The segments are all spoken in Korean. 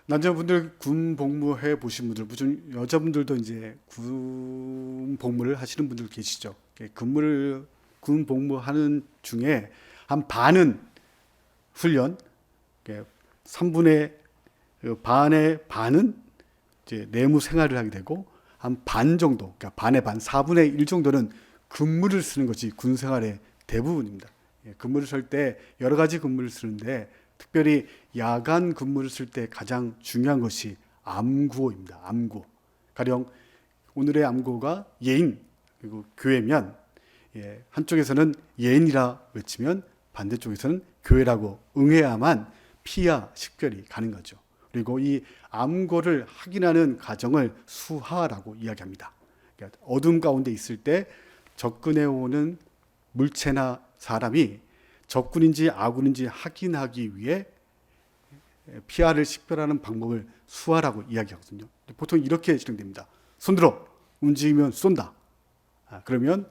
남자분들 군 복무해 보신 분들, 무슨 여자분들도 이제 군 복무를 하시는 분들 계시죠. 근무를 군 복무하는 중에 한 반은 훈련, 3분의 반의 반은 이제 내무 생활을 하게 되고 한 반 정도, 그러니까 반의 반, 4분의 1 정도는 근무를 쓰는 것이 군 생활의 대부분입니다. 근무를 쓸 때 여러 가지 근무를 쓰는데 특별히 야간 근무를 쓸 때 가장 중요한 것이 암구호입니다. 암구호. 가령 오늘의 암구호가 예인 그리고 교회면 한쪽에서는 예인이라 외치면 반대쪽에서는 교회라고 응해야만 피야 식별이 가는 거죠. 그리고 이 암구호를 확인하는 과정을 수하라고 이야기합니다. 그러니까 어둠 가운데 있을 때 접근해 오는 물체나 사람이 적군인지 아군인지 확인하기 위해 피아를 식별하는 방법을 수하라고 이야기하거든요. 보통 이렇게 진행됩니다. 손들어 움직이면 쏜다. 그러면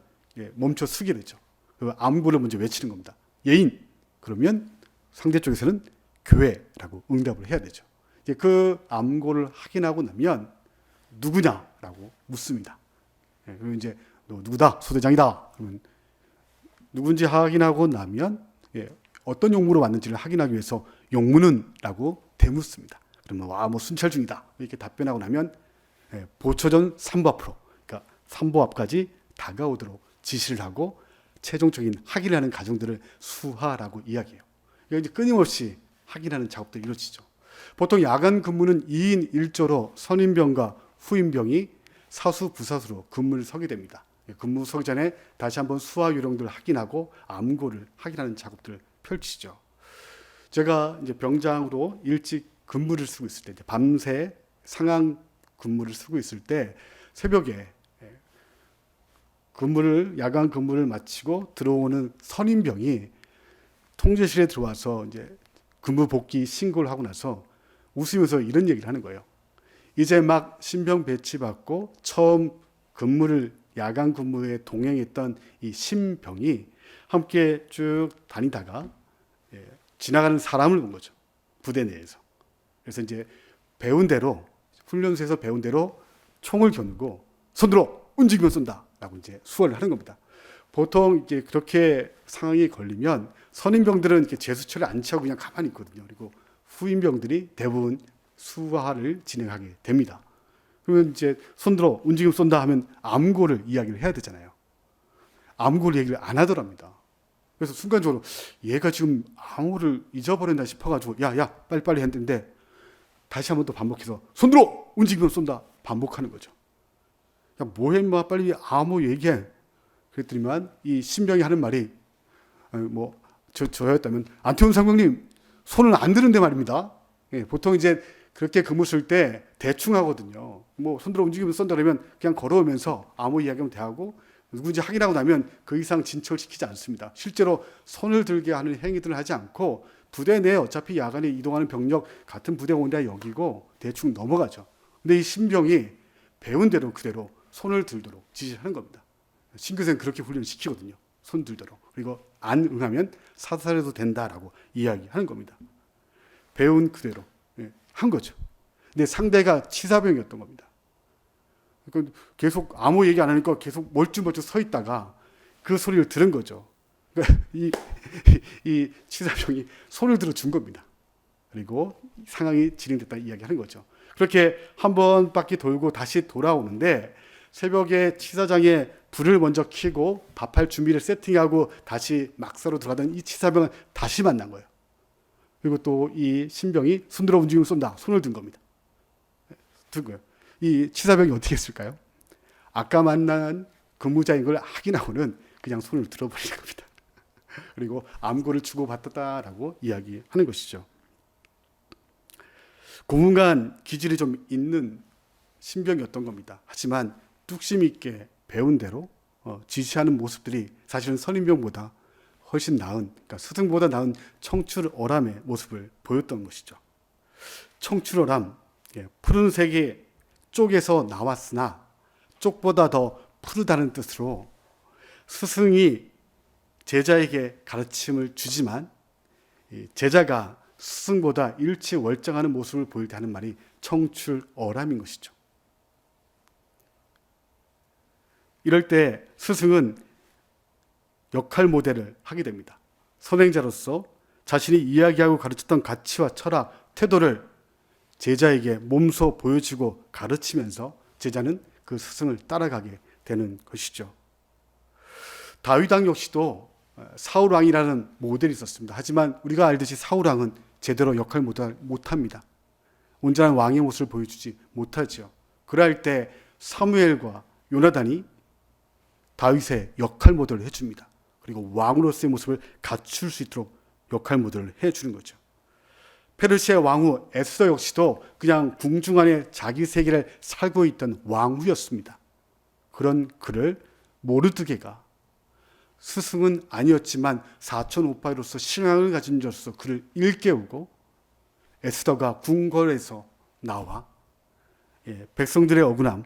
멈춰 서게 되죠. 암구를 먼저 외치는 겁니다. 예인 그러면 상대 쪽에서는 교회라고 응답을 해야 되죠. 그 암구를 확인하고 나면 누구냐라고 묻습니다. 그리고 이제 너 누구다? 소대장이다. 그러면 누군지 확인하고 나면 어떤 용무로 왔는지를 확인하기 위해서 용무는? 라고 대묻습니다. 그러면 뭐 순찰 중이다. 이렇게 답변하고 나면 보초전 3부 앞으로, 그러니까 3부 앞까지 다가오도록 지시를 하고 최종적인 확인을 하는 과정들을 수하라고 이야기해요. 이제 끊임없이 확인하는 작업들이 이루어지죠. 보통 야간 근무는 2인 1조로 선임병과 후임병이 사수, 부사수로 근무를 서게 됩니다. 근무 서기 전에 다시 한번 수화 요령들을 확인하고 암고를 확인하는 작업들을 펼치죠. 제가 이제 병장으로 일찍 근무를 쓰고 있을 때, 밤새 상황 근무를 쓰고 있을 때 새벽에 야간 근무를 마치고 들어오는 선임병이 통제실에 들어와서 이제 근무 복귀 신고를 하고 나서 웃으면서 이런 얘기를 하는 거예요. 이제 막 신병 배치받고 처음 야간 근무에 동행했던 이 신병이 함께 쭉 다니다가 지나가는 사람을 본 거죠. 부대 내에서. 그래서 이제 훈련소에서 배운 대로 총을 겨누고 손들어 움직이면 쏜다라고 이제 수월을 하는 겁니다. 보통 이제 그렇게 상황이 걸리면 선임병들은 이렇게 제수처를 안 취하고 그냥 가만히 있거든요. 그리고 후임병들이 대부분 수화를 진행하게 됩니다. 그러면 이제 손들어 움직이면 쏜다 하면 암고를 이야기를 해야 되잖아요. 암고를 얘기를 안 하더랍니다. 그래서 순간적으로 얘가 지금 암호를 잊어버렸나 싶어가지고 야 빨리빨리 했는데 다시 한번 또 반복해서 손들어 움직이면 쏜다 반복하는 거죠. 야 뭐해 임마 빨리 암호 얘기해. 그랬더니만 이 신병이 하는 말이 저였다면 안태훈 상병님 손을 안 드는데 말입니다. 보통 이제 그렇게 근무 쓸 때 대충 하거든요. 손들어 움직이면 쏜다 그러면 그냥 걸어오면서 아무 이야기하면 대하고 누군지 확인하고 나면 그 이상 진척시키지 않습니다. 실제로 손을 들게 하는 행위들을 하지 않고 부대 내에 어차피 야간에 이동하는 병력 같은 부대 온다 여기고 대충 넘어가죠. 근데 이 신병이 배운 대로 그대로 손을 들도록 지시하는 겁니다. 신규생 그렇게 훈련시키거든요. 손 들도록. 그리고 안 응하면 사살해도 된다라고 이야기하는 겁니다. 배운 그대로 한 거죠. 근데 상대가 치사병이었던 겁니다. 계속 아무 얘기 안 하니까 계속 멀쩡멀쩡 서 있다가 그 소리를 들은 거죠. 이 치사병이 손을 들어 준 겁니다. 그리고 상황이 진행됐다 이야기하는 거죠. 그렇게 한 번 바퀴 돌고 다시 돌아오는데 새벽에 치사장에 불을 먼저 켜고 밥할 준비를 세팅하고 다시 막사로 들어가던 이 치사병을 다시 만난 거예요. 그리고 또 이 신병이 손들어 움직이면 쏜다. 손을 든 겁니다. 든 거예요. 이 치사병이 어떻게 했을까요? 아까 만난 근무자인 걸 확인하고는 그냥 손을 들어버린 겁니다. 그리고 암고를 주고받았다라고 이야기하는 것이죠. 고문관 기질이 좀 있는 신병이었던 겁니다. 하지만 뚝심 있게 배운 대로 지시하는 모습들이 사실은 선임병보다 훨씬 나은, 그러니까 스승보다 나은 청출어람의 모습을 보였던 것이죠. 청출어람, 푸른색의 쪽에서 나왔으나 쪽보다 더 푸르다는 뜻으로 스승이 제자에게 가르침을 주지만 제자가 스승보다 일치월장하는 모습을 보일 때 하는 말이 청출어람인 것이죠. 이럴 때 스승은 역할 모델을 하게 됩니다. 선행자로서 자신이 이야기하고 가르쳤던 가치와 철학, 태도를 제자에게 몸소 보여주고 가르치면서 제자는 그 스승을 따라가게 되는 것이죠. 다윗 왕 역시도 사울 왕이라는 모델이 있었습니다. 하지만 우리가 알듯이 사울 왕은 제대로 역할 모델 못합니다. 온전한 왕의 모습을 보여주지 못하죠. 그럴 때 사무엘과 요나단이 다윗의 역할 모델을 해줍니다. 그리고 왕으로서의 모습을 갖출 수 있도록 역할 모델을 해주는 거죠. 페르시아 왕후 에스더 역시도 그냥 궁중 안에 자기 세계를 살고 있던 왕후였습니다. 그런 그를 모르드게가 스승은 아니었지만 사촌 오빠로서 신앙을 가진 자로서 그를 일깨우고 에스더가 궁궐에서 나와 백성들의 억울함,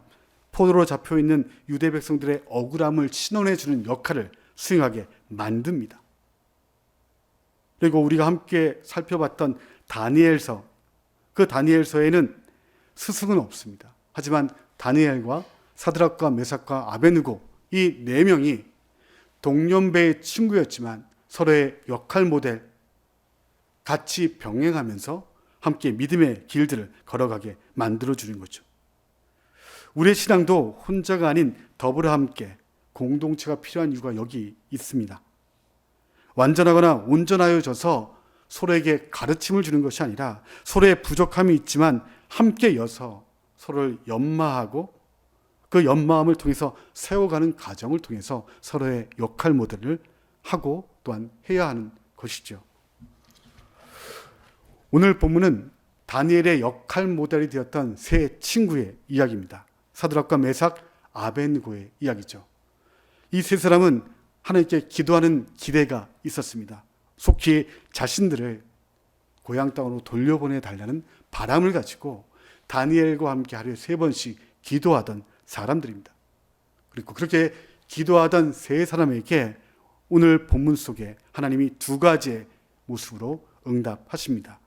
포로로 잡혀있는 유대 백성들의 억울함을 신원해주는 역할을 수행하게 만듭니다. 그리고 우리가 함께 살펴봤던 다니엘서, 그 다니엘서에는 스승은 없습니다. 하지만 다니엘과 사드락과 메삭과 아베느고 이 네 명이 동년배의 친구였지만 서로의 역할 모델 같이 병행하면서 함께 믿음의 길들을 걸어가게 만들어주는 거죠. 우리의 신앙도 혼자가 아닌 더불어 함께 공동체가 필요한 이유가 여기 있습니다. 완전하거나 온전하여져서 서로에게 가르침을 주는 것이 아니라 서로의 부족함이 있지만 함께 여서 서로를 연마하고 그 연마함을 통해서 세워가는 과정을 통해서 서로의 역할 모델을 하고 또한 해야 하는 것이죠. 오늘 본문은 다니엘의 역할 모델이 되었던 세 친구의 이야기입니다. 사드락과 메삭, 아벤고의 이야기죠. 이 세 사람은 하나님께 기도하는 기대가 있었습니다. 속히 자신들을 고향 땅으로 돌려보내달라는 바람을 가지고 다니엘과 함께 하루에 3번씩 기도하던 사람들입니다. 그리고 그렇게 기도하던 세 사람에게 오늘 본문 속에 하나님이 2가지의 모습으로 응답하십니다.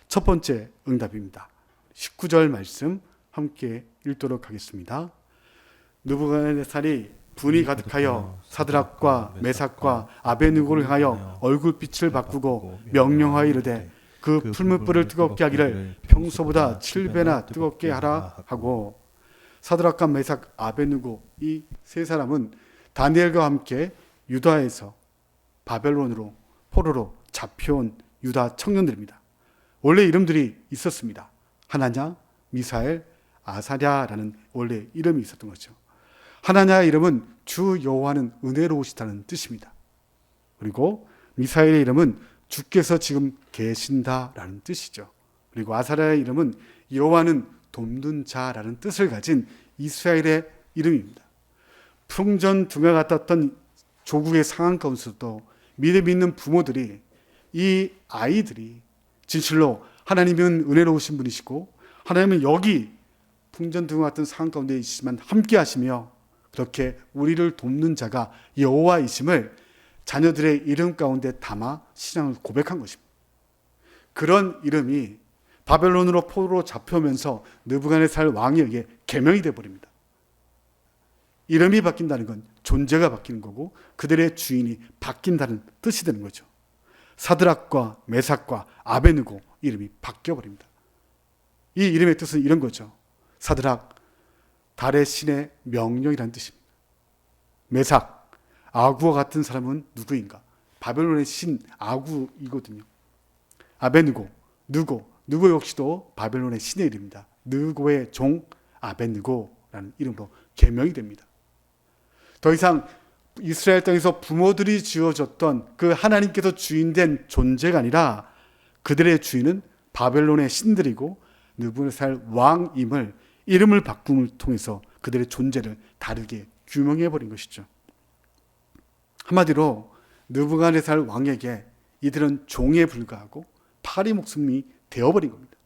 첫 번째 응답입니다. 19절 말씀 함께 읽도록 하겠습니다. 느부갓네살이 분이 가득하여 사드락과 메삭과 아베느고를 향하여 얼굴빛을 바꾸고 명령하여 이르되 그 풀무불을 뜨겁게 하기를 평소보다 7배나 뜨겁게 하라 하고, 사드락과 메삭, 아베느고 이 세 사람은 다니엘과 함께 유다에서 바벨론으로 포로로 잡혀온 유다 청년들입니다. 원래 이름들이 있었습니다. 하나냐, 미사엘, 아사랴라는 원래 이름이 있었던 거죠. 하나냐의 이름은 주 여호와는 은혜로우시다는 뜻입니다. 그리고 미사엘의 이름은 주께서 지금 계신다라는 뜻이죠. 그리고 아사랴의 이름은 여호와는 돕는 자라는 뜻을 가진 이스라엘의 이름입니다. 풍전등화 같았던 조국의 상황 가운데서도 믿음 있는 부모들이 이 아이들이 진실로 하나님은 은혜로우신 분이시고 하나님은 여기 풍전등화 같은 상황 가운데 있지만 함께 하시며 그렇게 우리를 돕는 자가 여호와이심을 자녀들의 이름 가운데 담아 신앙을 고백한 것입니다. 그런 이름이 바벨론으로 포로로 잡혀오면서 느부갓네살 왕에게 계명이 되어버립니다. 이름이 바뀐다는 건 존재가 바뀌는 거고 그들의 주인이 바뀐다는 뜻이 되는 거죠. 사드락과 메삭과 아베느고 이름이 바뀌어버립니다. 이 이름의 뜻은 이런 거죠. 사드락, 달의 신의 명령이라는 뜻입니다. 메삭, 아구와 같은 사람은 누구인가? 바벨론의 신 아구이거든요. 아베느고, 느고 역시도 바벨론의 신의 이름입니다. 느고의 종 아베느고라는 이름으로 계명이 됩니다. 더 이상 이스라엘 땅에서 부모들이 지어줬던 그 하나님께서 주인된 존재가 아니라 그들의 주인은 바벨론의 신들이고 느부갓네살 왕임을 이름을 바꿈을 통해서 그들의 존재를 다르게 규명해버린 것이죠. 한마디로 느부갓네살 왕에게 이들은 종에 불과하고 파리 목숨이 되어버린 겁니다.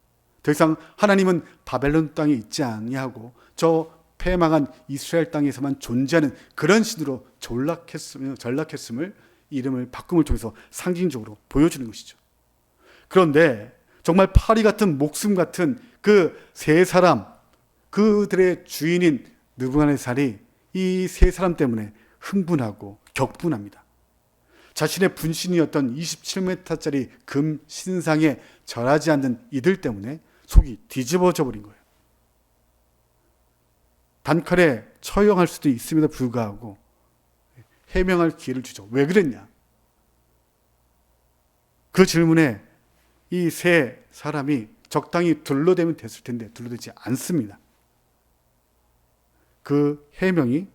더 이상 하나님은 바벨론 땅에 있지 아니하고 저 패망한 이스라엘 땅에서만 존재하는 그런 신으로 전락했음을 이름을 바꿈을 통해서 상징적으로 보여주는 것이죠. 그런데 정말 파리 같은 목숨 같은 그 세 사람, 그들의 주인인 느부갓네살이 이 세 사람 때문에 흥분하고 격분합니다. 자신의 분신이었던 27m짜리 금 신상에 절하지 않는 이들 때문에 속이 뒤집어져 버린 거예요. 단칼에 처형할 수도 있음에도 불구하고 해명할 기회를 주죠. 왜 그랬냐? 그 질문에 이 세 사람이 적당히 둘러대면 됐을 텐데 둘러대지 않습니다. 그 해명이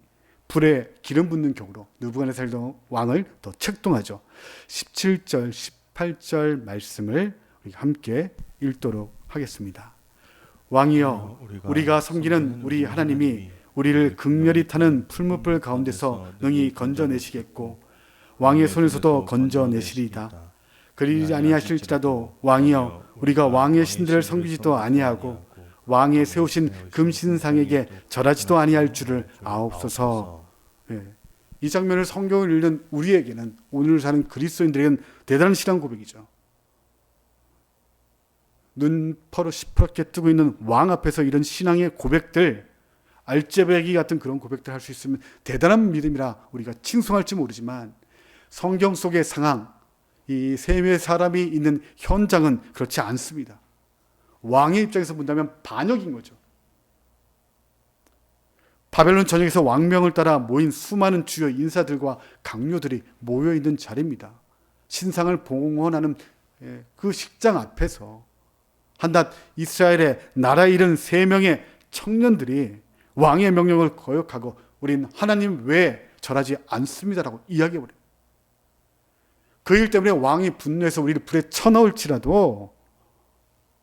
불에 기름 붓는 격으로 느부갓네살 왕을 더 책동하죠. 17절, 18절 말씀을 우리가 함께 읽도록 하겠습니다. 왕이여, 우리가 섬기는 우리 하나님이 우리를 극렬히 타는 풀무불 가운데서 능히 건져내시겠고 왕의 손에서도 건져내시리이다. 그리지 아니하실지라도 왕이여, 우리가 왕의 신들을 섬기지도 아니하고 왕의 세우신 금신상에게 절하지도 아니할 줄을 아옵소서. 이 장면을 성경을 읽는 우리에게는, 오늘 사는 그리스도인들에게는 대단한 신앙 고백이죠. 눈퍼로 시퍼렇게 뜨고 있는 왕 앞에서 이런 신앙의 고백들, 알제배기 같은 그런 고백들 할 수 있으면 대단한 믿음이라 우리가 칭송할지 모르지만, 성경 속의 상황, 이 세 명의 사람이 있는 현장은 그렇지 않습니다. 왕의 입장에서 본다면 반역인 거죠. 바벨론 전역에서 왕명을 따라 모인 수많은 주요 인사들과 강요들이 모여있는 자리입니다. 신상을 봉헌하는 그 식장 앞에서 한낱 이스라엘의 나라 잃은 세 명의 청년들이 왕의 명령을 거역하고 우린 하나님 외에 절하지 않습니다라고 이야기해버려요. 그 일 때문에 왕이 분노해서 우리를 불에 쳐넣을지라도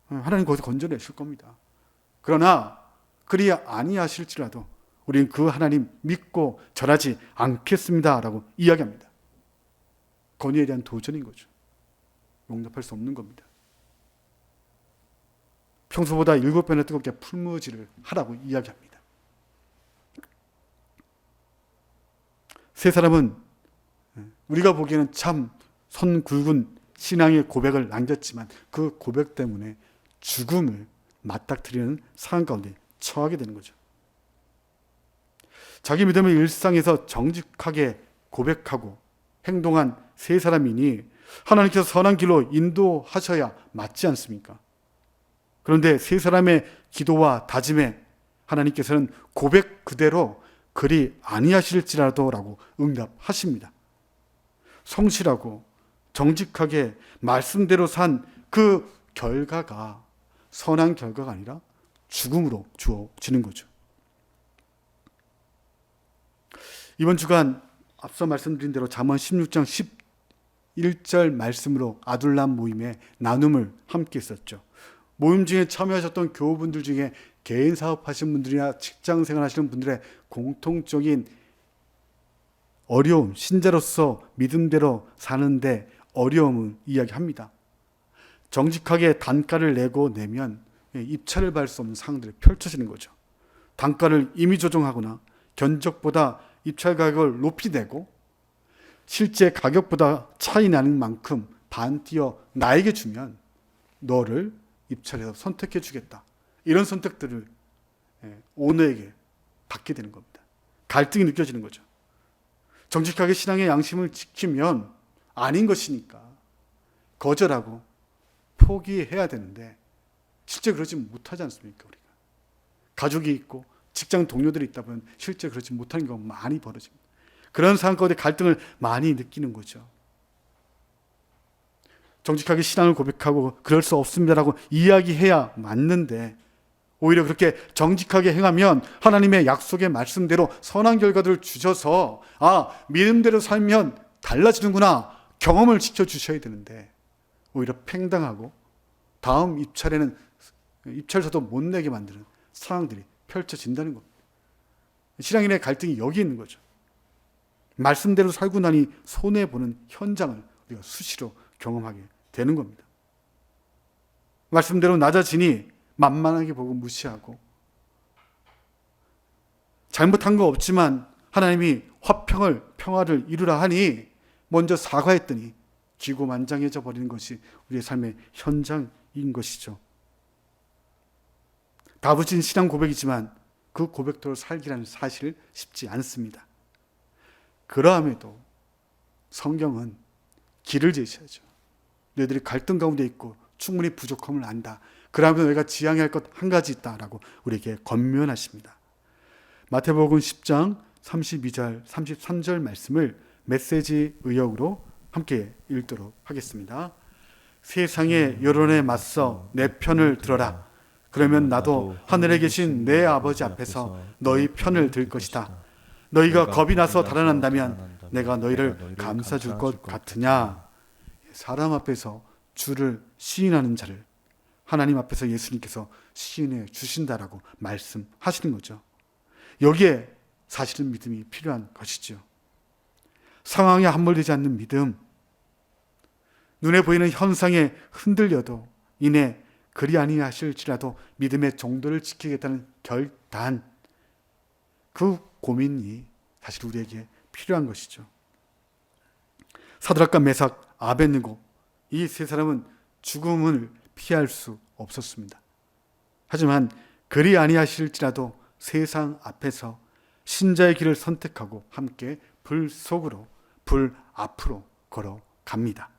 하나님 거기서 건져내실 겁니다. 그러나 그리 아니하실지라도 우리는 그 하나님 믿고 절하지 않겠습니다라고 이야기합니다. 건의에 대한 도전인 거죠. 용납할 수 없는 겁니다. 평소보다 7배나 뜨겁게 풀무질을 하라고 이야기합니다. 세 사람은 우리가 보기에는 참 선 굵은 신앙의 고백을 남겼지만 그 고백 때문에 죽음을 맞닥뜨리는 상황 가운데 처하게 되는 거죠. 자기 믿음의 일상에서 정직하게 고백하고 행동한 세 사람이니 하나님께서 선한 길로 인도하셔야 맞지 않습니까? 그런데 세 사람의 기도와 다짐에 하나님께서는 고백 그대로 그리 아니하실지라도 라고 응답하십니다. 성실하고 정직하게 말씀대로 산 그 결과가 선한 결과가 아니라 죽음으로 주어지는 거죠. 이번 주간 앞서 말씀드린 대로 잠언 16장 11절 말씀으로 아둘람 모임의 나눔을 함께 했었죠. 모임 중에 참여하셨던 교우분들 중에 개인 사업하시는 분들이나 직장생활 하시는 분들의 공통적인 어려움, 신자로서 믿음대로 사는데 어려움을 이야기합니다. 정직하게 단가를 내면 입찰을 받을 수 없는 상황들이 펼쳐지는 거죠. 단가를 임의 조정하거나 견적보다 입찰 가격을 높이 내고 실제 가격보다 차이 나는 만큼 반띄어 나에게 주면 너를 입찰해서 선택해 주겠다. 이런 선택들을 오너에게 받게 되는 겁니다. 갈등이 느껴지는 거죠. 정직하게 신앙의 양심을 지키면 아닌 것이니까 거절하고 포기해야 되는데 실제 그러지 못하지 않습니까? 우리가 가족이 있고 직장 동료들이 있다 보면 실제 그러지 못하는 경우가 많이 벌어집니다. 그런 상황 가운데 갈등을 많이 느끼는 거죠. 정직하게 신앙을 고백하고 그럴 수 없습니다라고 이야기해야 맞는데 오히려 그렇게 정직하게 행하면 하나님의 약속의 말씀대로 선한 결과들을 주셔서 믿음대로 살면 달라지는구나 경험을 시켜주셔야 되는데 오히려 팽당하고 다음 입찰에는 입찰서도 못 내게 만드는 상황들이 펼쳐진다는 겁니다. 신앙인의 갈등이 여기 있는 거죠. 말씀대로 살고 나니 손해보는 현장을 우리가 수시로 경험하게 되는 겁니다. 말씀대로 낮아지니 만만하게 보고 무시하고 잘못한 거 없지만 하나님이 평화를 이루라 하니 먼저 사과했더니 기고만장해져 버리는 것이 우리의 삶의 현장인 것이죠. 다부진 신앙 고백이지만 그 고백대로 살기라는 사실 쉽지 않습니다. 그러함에도 성경은 길을 제시하죠. 너희들이 갈등 가운데 있고 충분히 부족함을 안다. 그러면 너희가 지향해야 할 것 한 가지 있다라고 우리에게 권면하십니다. 마태복음 10장 32절 33절 말씀을 메시지 의역으로 함께 읽도록 하겠습니다. 세상의 여론에 맞서 내 편을 들어라. 그러면 나도 하늘에 계신 내 아버지 앞에서 너희 편을 들 것이다. 너희가 겁이 나서 달아난다면 내가 너희를 감싸줄 것 같으냐. 사람 앞에서 주를 시인하는 자를 하나님 앞에서 예수님께서 시인해 주신다라고 말씀하시는 거죠. 여기에 사실은 믿음이 필요한 것이죠. 상황에 함몰되지 않는 믿음, 눈에 보이는 현상에 흔들려도 이내 그리 아니하실지라도 믿음의 정도를 지키겠다는 결단, 그 고민이 사실 우리에게 필요한 것이죠. 사드락과 메삭, 아벳느고 이 세 사람은 죽음을 피할 수 없었습니다. 하지만 그리 아니하실지라도 세상 앞에서 신자의 길을 선택하고 함께 불 속으로, 불 앞으로 걸어갑니다.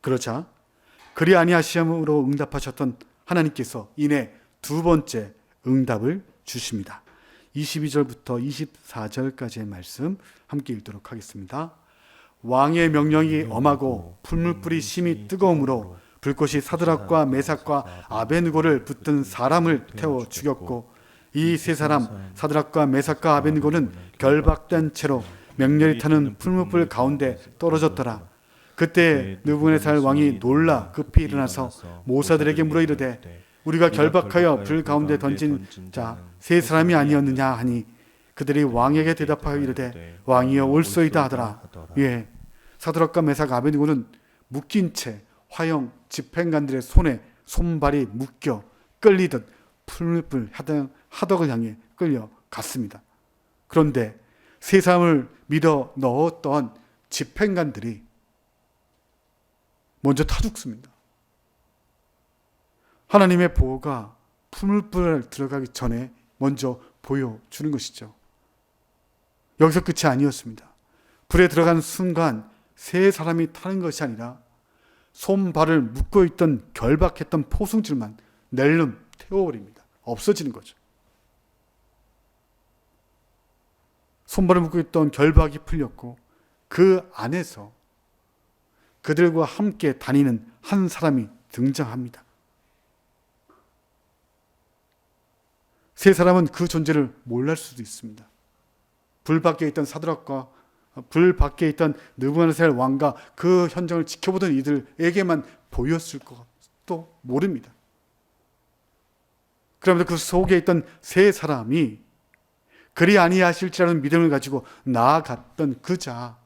그러자 그리 아니하시므로 응답하셨던 하나님께서 이내 두 번째 응답을 주십니다. 22절부터 24절까지의 말씀 함께 읽도록 하겠습니다. 왕의 명령이 엄하고 풀물불이 심히 뜨거움으로 불꽃이 사드락과 메삭과 아벳느고를 붙든 사람을 태워 죽였고 이 세 사람 사드락과 메삭과 아벳느고는 결박된 채로 맹렬히 타는 풀물불 가운데 떨어졌더라. 그때 느부갓네살 왕이 놀라 급히 일어나서 모사들에게 물어 이르되 우리가 결박하여 불 가운데 던진 자 세 사람이 아니었느냐 하니 그들이 왕에게 대답하여 이르되 왕이여 올소이다 하더라. 예, 사드락과 메삭 아벳느고는 묶인 채 화형 집행관들의 손에 손발이 묶여 끌리듯 풀물불 하덕을 향해 끌려갔습니다. 그런데 세 사람을 믿어 넣었던 집행관들이 먼저 타 죽습니다. 하나님의 보호가 풀물불에 들어가기 전에 먼저 보여주는 것이죠. 여기서 끝이 아니었습니다. 불에 들어가는 순간 세 사람이 타는 것이 아니라 손발을 묶고 있던 결박했던 포승줄만 낼름 태워버립니다. 없어지는 거죠. 손발을 묶고 있던 결박이 풀렸고 그 안에서 그들과 함께 다니는 한 사람이 등장합니다. 세 사람은 그 존재를 몰랄 수도 있습니다. 불 밖에 있던 사드락과 불 밖에 있던 느부갓네살 왕과 그 현장을 지켜보던 이들에게만 보였을 것도 모릅니다. 그러면서 그 속에 있던 세 사람이 그리 아니하실지라는 믿음을 가지고 나아갔던 그자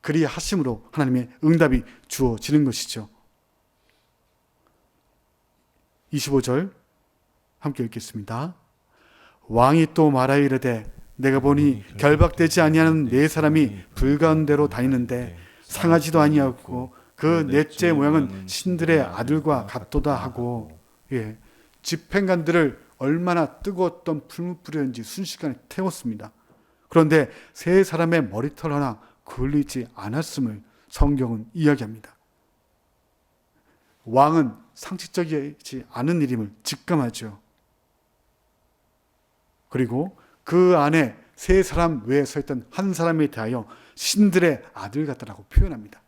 그리 하심으로 하나님의 응답이 주어지는 것이죠. 25절 함께 읽겠습니다. 왕이 또 말하여 이르되 내가 보니 결박되지 아니하는 네 사람이 불 가운데로 다니는데 상하지도 아니하고 그 넷째 모양은 신들의 아들과 같도다 하고, 예, 집행관들을 얼마나 뜨거웠던 풀물불이었는지 순식간에 태웠습니다. 그런데 세 사람의 머리털 하나 걸리지 않았음을 성경은 이야기합니다. 왕은 상식적이지 않은 일임을 직감하죠. 그리고 그 안에 세 사람 외에 서 있던 한 사람에 대하여 신들의 아들 같다라고 표현합니다.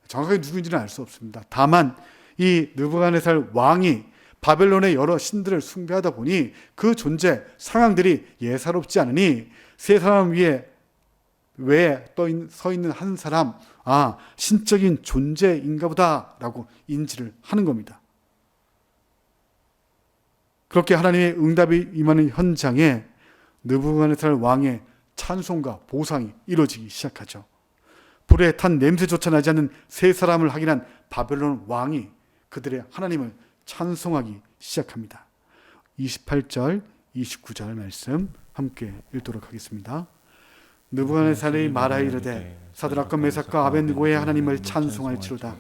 정확하게 누구인지는 알 수 없습니다. 다만 이 느부갓네살 왕이 바벨론의 여러 신들을 숭배하다 보니 그 존재, 상황들이 예사롭지 않으니 세 사람 외에 서 있는 한 사람, 신적인 존재인가 보다라고 인지를 하는 겁니다. 그렇게 하나님의 응답이 임하는 현장에 느부갓네살 왕의 찬송과 보상이 이루어지기 시작하죠. 불에 탄 냄새조차 나지 않는 세 사람을 확인한 바벨론 왕이 그들의 하나님을 찬송하기 시작합니다. 28절, 29절 말씀 함께 읽도록 하겠습니다. 느부갓네살이 말하이르되 사드락과 메삭과 아벳느고의 하나님을 찬송할지로다.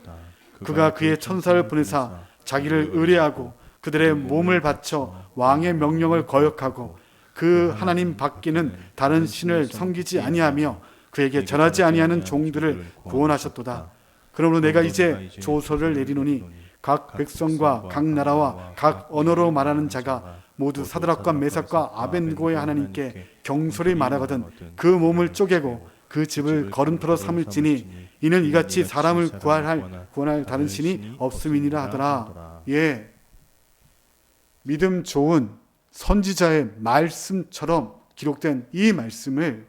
그가 그의 천사를 보내사 자기를 의뢰하고 그들의 몸을 바쳐 왕의 명령을 거역하고 그 하나님 밖에는 다른 신을 섬기지 아니하며 그에게 전하지 아니하는 종들을 구원하셨도다. 그러므로 내가 이제 조서를 내리노니 각 백성과 각 나라와 각 언어로 말하는 자가 모두 사드락과 메삭과 아벳느고의 하나님께 경솔히 말하거든 그 몸을 쪼개고 그 집을 거름터로 삼을지니 이는 이같이 사람을 구원할 다른 신이 없음이니라 하더라. 예, 믿음 좋은 선지자의 말씀처럼 기록된 이 말씀을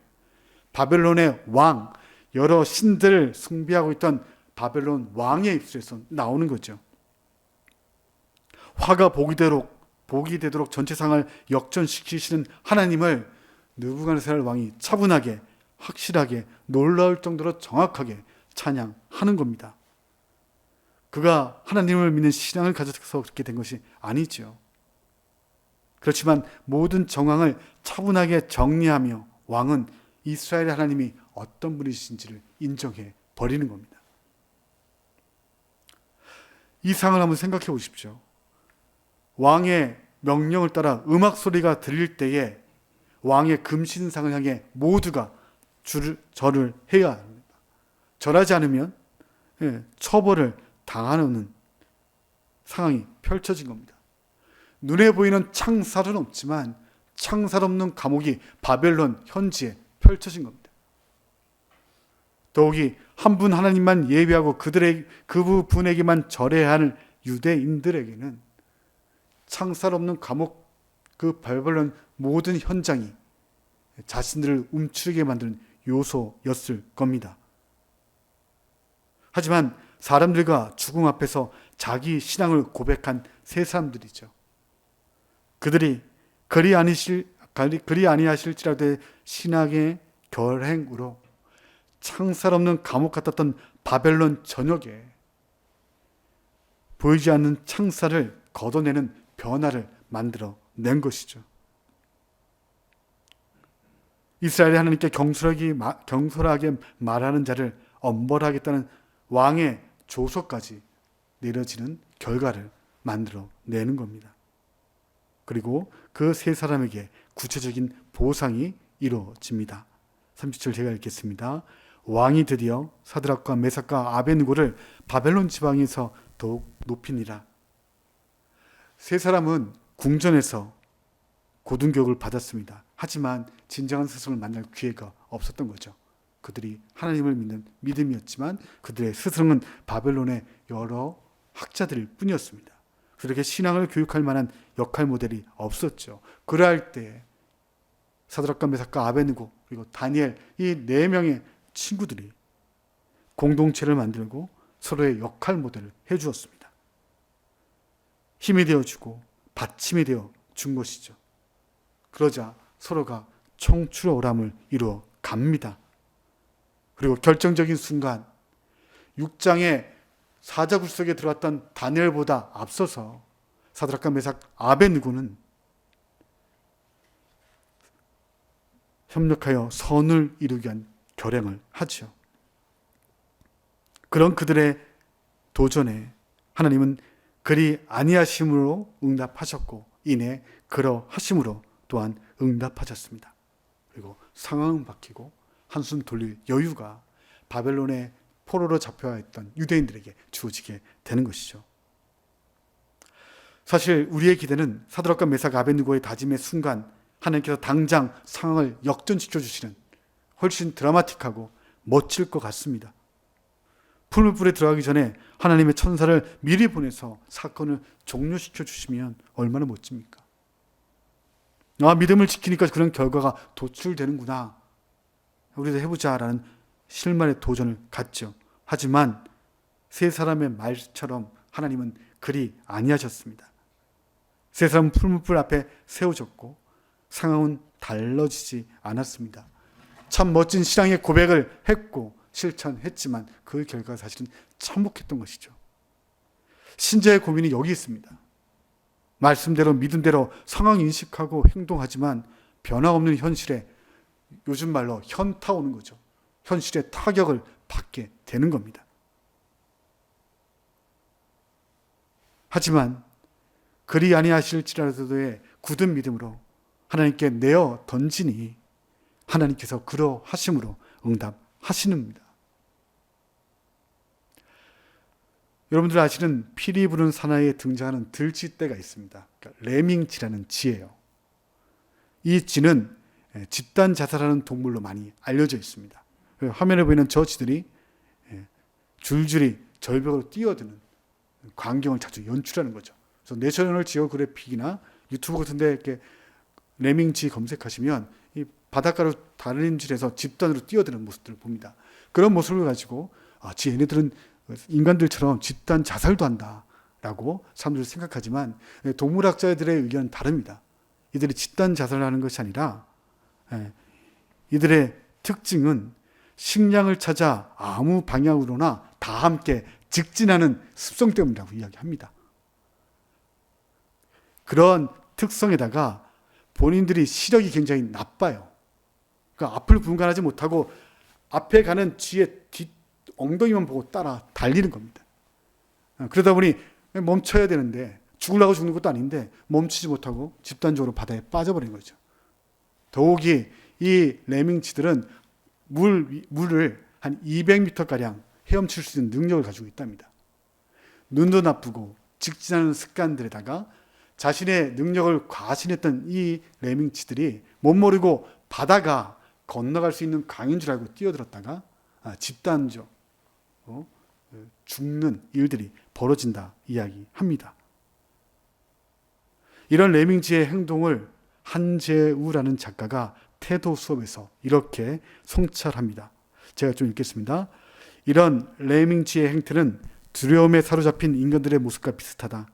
바벨론의 왕, 여러 신들을 숭배하고 있던 바벨론 왕의 입술에서 나오는 거죠. 화가 복이 되도록 전체상을 역전시키시는 하나님을 느부갓네살 왕이 차분하게, 확실하게, 놀라울 정도로 정확하게 찬양하는 겁니다. 그가 하나님을 믿는 신앙을 가져서 그렇게 된 것이 아니죠. 그렇지만 모든 정황을 차분하게 정리하며 왕은 이스라엘의 하나님이 어떤 분이신지를 인정해 버리는 겁니다. 이 상황을 한번 생각해 보십시오. 왕의 명령을 따라 음악 소리가 들릴 때에 왕의 금신상을 향해 모두가 절을 해야 합니다. 절하지 않으면 처벌을 당하는 상황이 펼쳐진 겁니다. 눈에 보이는 창살은 없지만 창살 없는 감옥이 바벨론 현지에 펼쳐진 겁니다. 더욱이 한 분 하나님만 예배하고 그분에게만 절해야 하는 유대인들에게는 창살 없는 감옥, 그 바벨론 모든 현장이 자신들을 움츠리게 만드는 요소였을 겁니다. 하지만 사람들과 죽음 앞에서 자기 신앙을 고백한 세 사람들이죠. 그들이 그리 아니하실지라도 신앙의 결행으로 창살 없는 감옥 같았던 바벨론 전역에 보이지 않는 창살을 걷어내는 변화를 만들어 낸 것이죠. 이스라엘의 하나님께 경솔하게 말하는 자를 엄벌하겠다는 왕의 조서까지 내려지는 결과를 만들어 내는 겁니다. 그리고 그 세 사람에게 구체적인 보상이 이루어집니다. 37절 제가 읽겠습니다. 왕이 드디어 사드락과 메삭과 아벳느고를 바벨론 지방에서 더욱 높이니라. 세 사람은 궁전에서 고등교육을 받았습니다. 하지만 진정한 스승을 만날 기회가 없었던 거죠. 그들이 하나님을 믿는 믿음이었지만 그들의 스승은 바벨론의 여러 학자들일 뿐이었습니다. 그렇게 신앙을 교육할 만한 역할 모델이 없었죠. 그럴 때 사드락과 메삭과 아벳느고 그리고 다니엘 이 네 명의 친구들이 공동체를 만들고 서로의 역할 모델을 해주었습니다. 힘이 되어주고 받침이 되어 준 것이죠. 그러자 서로가 청출어람을 이루어 갑니다. 그리고 결정적인 순간 6장의 사자굴 속에 들어왔던 다니엘보다 앞서서 사드락과 메삭 아벳느고는 협력하여 선을 이루기 위한 결행을 하죠. 그런 그들의 도전에 하나님은 그리 아니하심으로 응답하셨고 이내 그러하심으로 또한 응답하셨습니다. 그리고 상황은 바뀌고 한숨 돌릴 여유가 바벨론의 포로로 잡혀야 했던 유대인들에게 주어지게 되는 것이죠. 사실 우리의 기대는 사드락과 메삭 아벳느고의 다짐의 순간 하나님께서 당장 상황을 역전시켜 주시는 훨씬 드라마틱하고 멋질 것 같습니다. 풀무불에 들어가기 전에 하나님의 천사를 미리 보내서 사건을 종료시켜 주시면 얼마나 멋집니까? 믿음을 지키니까 그런 결과가 도출되는구나. 우리도 해보자라는 실만의 도전을 갖죠. 하지만 세 사람의 말처럼 하나님은 그리 아니하셨습니다. 세 사람은 풀무불 앞에 세워졌고 상황은 달라지지 않았습니다. 참 멋진 신앙의 고백을 했고 실천했지만 그 결과가 사실은 참혹했던 것이죠. 신자의 고민이 여기 있습니다. 말씀대로 믿음대로 상황 인식하고 행동하지만 변화 없는 현실에 요즘 말로 현타 오는 거죠. 현실의 타격을 받게 되는 겁니다. 하지만 그리 아니하실지라도의 굳은 믿음으로 하나님께 내어 던지니 하나님께서 그러하심으로 응답하시는입니다. 여러분들 아시는 피리 부는 사나이에 등장하는 들쥐떼가 있습니다. 그러니까 레밍쥐라는 쥐예요. 이 쥐는 집단 자살하는 동물로 많이 알려져 있습니다. 화면에 보이는 저 쥐들이 줄줄이 절벽으로 뛰어드는 광경을 자주 연출하는 거죠. 그래서 내셔널 지오그래픽이나 유튜브 같은데 이렇게 레밍쥐 검색하시면 이 바닷가로 다림질해서 집단으로 뛰어드는 모습들을 봅니다. 그런 모습을 가지고 얘네들은 인간들처럼 집단 자살도 한다라고 사람들이 생각하지만 동물학자들의 의견은 다릅니다. 이들이 집단 자살을 하는 것이 아니라 이들의 특징은 식량을 찾아 아무 방향으로나 다 함께 직진하는 습성 때문이라고 이야기합니다. 그런 특성에다가 본인들이 시력이 굉장히 나빠요. 그러니까 앞을 분간하지 못하고 앞에 가는 쥐의 엉덩이만 보고 따라 달리는 겁니다. 그러다 보니 멈춰야 되는데 죽으려고 죽는 것도 아닌데 멈추지 못하고 집단적으로 바다에 빠져버린 거죠. 더욱이 이 레밍쥐들은 물을 한 200m가량 헤엄칠 수 있는 능력을 가지고 있답니다. 눈도 나쁘고 직진하는 습관들에다가 자신의 능력을 과신했던 이 레밍쥐들이 못 모르고 바다가 건너갈 수 있는 강인 줄 알고 뛰어들었다가 집단적 죽는 일들이 벌어진다 이야기합니다. 이런 레밍쥐의 행동을 한재우라는 작가가 태도 수업에서 이렇게 성찰합니다. 제가 좀 읽겠습니다. 이런 레밍쥐의 행태는 두려움에 사로잡힌 인간들의 모습과 비슷하다.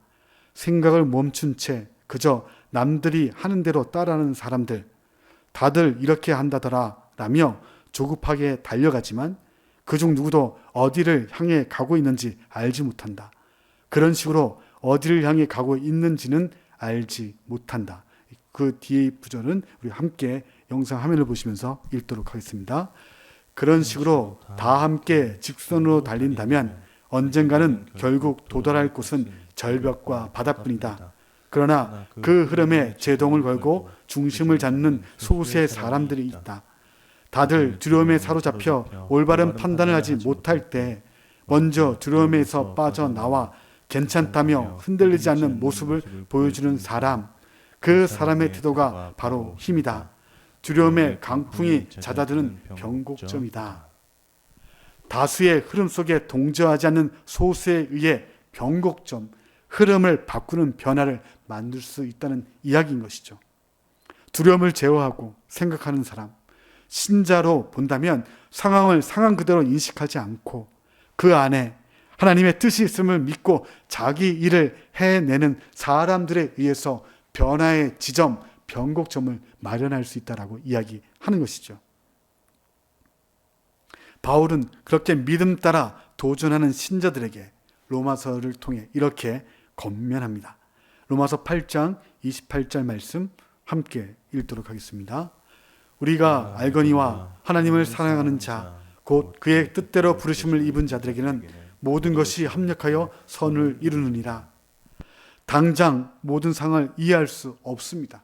생각을 멈춘 채 그저 남들이 하는 대로 따라하는 사람들, 다들 이렇게 한다더라 라며 조급하게 달려가지만 그중 누구도 어디를 향해 가고 있는지 알지 못한다. 그런 식으로 어디를 향해 가고 있는지는 알지 못한다. 그 뒤의 구절은 우리 함께 영상 화면을 보시면서 읽도록 하겠습니다. 그런 식으로 다 함께 직선으로 달린다면 언젠가는 결국 도달할 곳은 절벽과 바다뿐이다. 그러나 그 흐름에 제동을 걸고 중심을 잡는 소수의 사람들이 있다. 다들 두려움에 사로잡혀 올바른 판단을 하지 못할 때 먼저 두려움에서 빠져나와 괜찮다며 흔들리지 않는 모습을 보여주는 사람, 그 사람의 태도가 바로 힘이다. 두려움의 강풍이 잦아드는 변곡점이다. 다수의 흐름 속에 동조하지 않는 소수에 의해 변곡점, 흐름을 바꾸는 변화를 만들 수 있다는 이야기인 것이죠. 두려움을 제어하고 생각하는 사람, 신자로 본다면 상황을 상황 그대로 인식하지 않고 그 안에 하나님의 뜻이 있음을 믿고 자기 일을 해내는 사람들에 의해서 변화의 지점, 변곡점을 마련할 수 있다라고 이야기하는 것이죠. 바울은 그렇게 믿음 따라 도전하는 신자들에게 로마서를 통해 이렇게 권면합니다. 로마서 8장 28절 말씀 함께 읽도록 하겠습니다. 우리가 알거니와 하나님을 사랑하는 자, 곧 그의 뜻대로 부르심을 입은 자들에게는 모든 것이 합력하여 선을 이루느니라. 당장 모든 상황을 이해할 수 없습니다.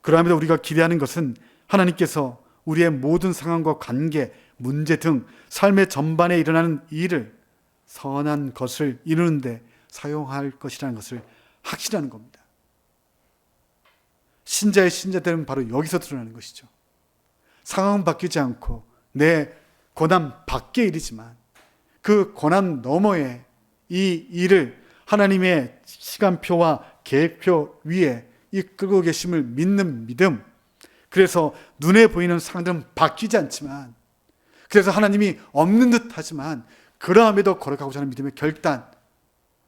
그럼에도 우리가 기대하는 것은 하나님께서 우리의 모든 상황과 관계, 문제 등 삶의 전반에 일어나는 일을 선한 것을 이루는데 사용할 것이라는 것을 확신하는 겁니다. 신자의 신자들은 바로 여기서 드러나는 것이죠. 상황은 바뀌지 않고 내 고난 밖의 일이지만 그 고난 너머에 이 일을 하나님의 시간표와 계획표 위에 이끌고 계심을 믿는 믿음, 그래서 눈에 보이는 상황들은 바뀌지 않지만, 그래서 하나님이 없는 듯 하지만 그러함에도 걸어가고자 하는 믿음의 결단,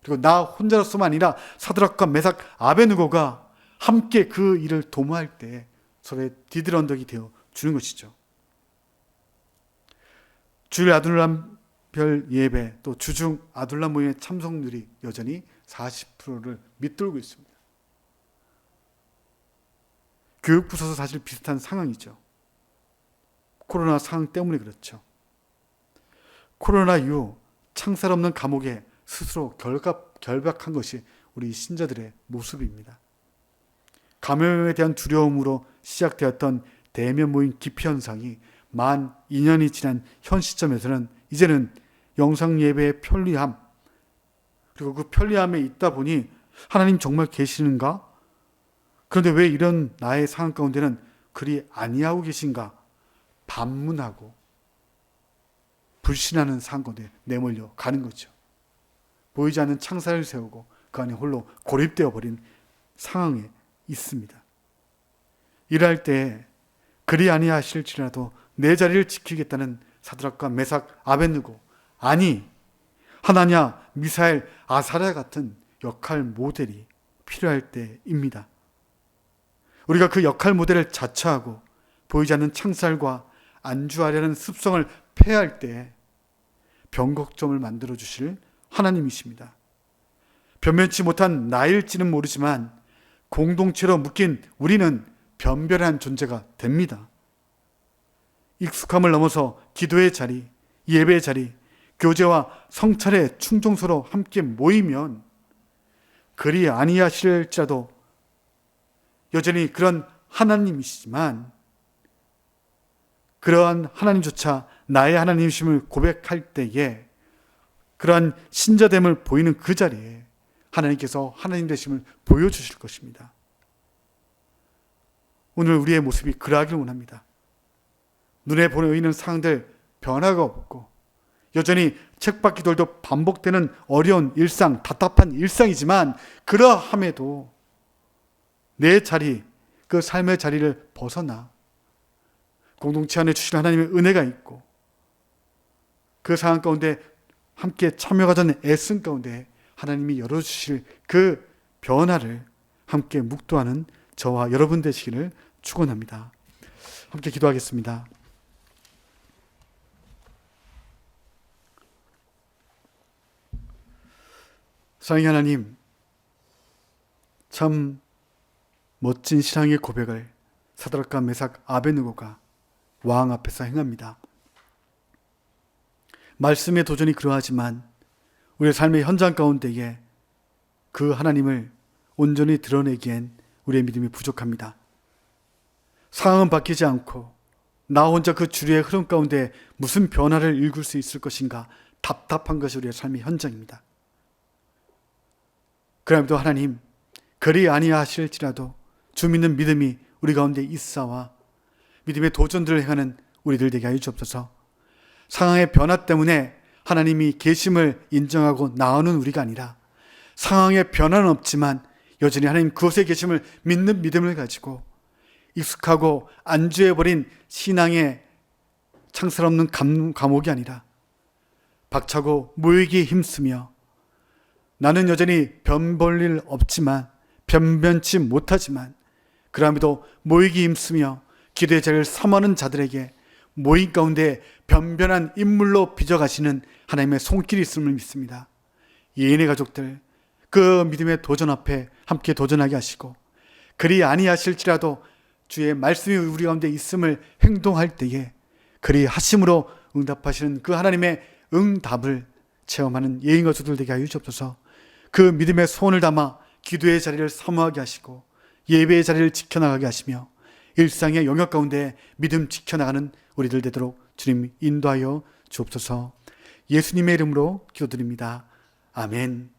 그리고 나 혼자로서만 아니라 사드락과 메삭, 아베느고가 함께 그 일을 도모할 때 서로의 디드런덕이 되어 주는 것이죠. 주일 아둘람별 예배, 또 주중 아둘람 모임의 참석률이 여전히 40%를 밑돌고 있습니다. 교육부서도 사실 비슷한 상황이죠. 코로나 상황 때문에 그렇죠. 코로나 이후 창살 없는 감옥에 스스로 결박한 것이 우리 신자들의 모습입니다. 감염에 대한 두려움으로 시작되었던 대면 모임 기피 현상이 만 2년이 지난 현 시점에서는 이제는 영상 예배의 편리함, 그리고 그 편리함에 있다 보니 하나님 정말 계시는가? 그런데 왜 이런 나의 상황 가운데는 그리 아니하고 계신가? 반문하고 불신하는 상황 가운데 내몰려 가는 거죠. 보이지 않는 창살을 세우고 그 안에 홀로 고립되어 버린 상황에 있습니다. 일할 때 그리 아니하실지라도 내 자리를 지키겠다는 사드락과 메삭, 아벳느고, 아니 하나냐, 미사엘, 아사랴 같은 역할 모델이 필요할 때입니다. 우리가 그 역할 모델을 자처하고 보이지 않는 창살과 안주하려는 습성을 폐할 때 변곡점을 만들어 주실 하나님이십니다. 변변치 못한 나일지는 모르지만 공동체로 묶인 우리는 변별한 존재가 됩니다. 익숙함을 넘어서 기도의 자리, 예배의 자리, 교제와 성찰의 충정소로 함께 모이면 그리 아니하실지라도 여전히 그런 하나님이시지만 그러한 하나님조차 나의 하나님이심을 고백할 때에 그러한 신자됨을 보이는 그 자리에 하나님께서 하나님 되심을 보여주실 것입니다. 오늘 우리의 모습이 그러하길 원합니다. 눈에 보이는 상황들 변화가 없고 여전히 책받기들도 반복되는 어려운 일상, 답답한 일상이지만 그러함에도 내 자리, 그 삶의 자리를 벗어나 공동체 안에 주신 하나님의 은혜가 있고 그 상황 가운데 함께 참여하자는 애씀 가운데 하나님이 열어주실 그 변화를 함께 묵도하는 저와 여러분 되시기를 축원합니다. 함께 기도하겠습니다. 사랑의 하나님, 참 멋진 신앙의 고백을 사드락과 메삭, 아벳느고가 왕 앞에서 행합니다. 말씀의 도전이 그러하지만 우리의 삶의 현장 가운데에 그 하나님을 온전히 드러내기엔 우리의 믿음이 부족합니다. 상황은 바뀌지 않고 나 혼자 그 주류의 흐름 가운데 무슨 변화를 일굴 수 있을 것인가 답답한 것이 우리의 삶의 현장입니다. 그럼에도 하나님, 그리 아니하실지라도 주 믿는 믿음이 우리 가운데 있사와 믿음의 도전들을 행하는 우리들 되게 하여 주옵소서. 상황의 변화 때문에 하나님이 계심을 인정하고 나오는 우리가 아니라 상황의 변화는 없지만 여전히 하나님 그곳에 계심을 믿는 믿음을 가지고 익숙하고 안주해버린 신앙의 창살 없는 감옥이 아니라 박차고 모이기에 힘쓰며 나는 여전히 변볼 일 없지만 변변치 못하지만 그럼에도 모이기 힘쓰며 기도의 자리를 삼하는 자들에게 모임 가운데 변변한 인물로 빚어가시는 하나님의 손길이 있음을 믿습니다. 예인의 가족들 그 믿음의 도전 앞에 함께 도전하게 하시고 그리 아니하실지라도 주의 말씀이 우리 가운데 있음을 행동할 때에 그리 하심으로 응답하시는 그 하나님의 응답을 체험하는 예인 가족들 되게 하여 주옵소서. 그 믿음의 소원을 담아 기도의 자리를 사모하게 하시고 예배의 자리를 지켜나가게 하시며 일상의 영역 가운데 믿음 지켜나가는 우리들 되도록 주님 인도하여 주옵소서. 예수님의 이름으로 기도드립니다. 아멘.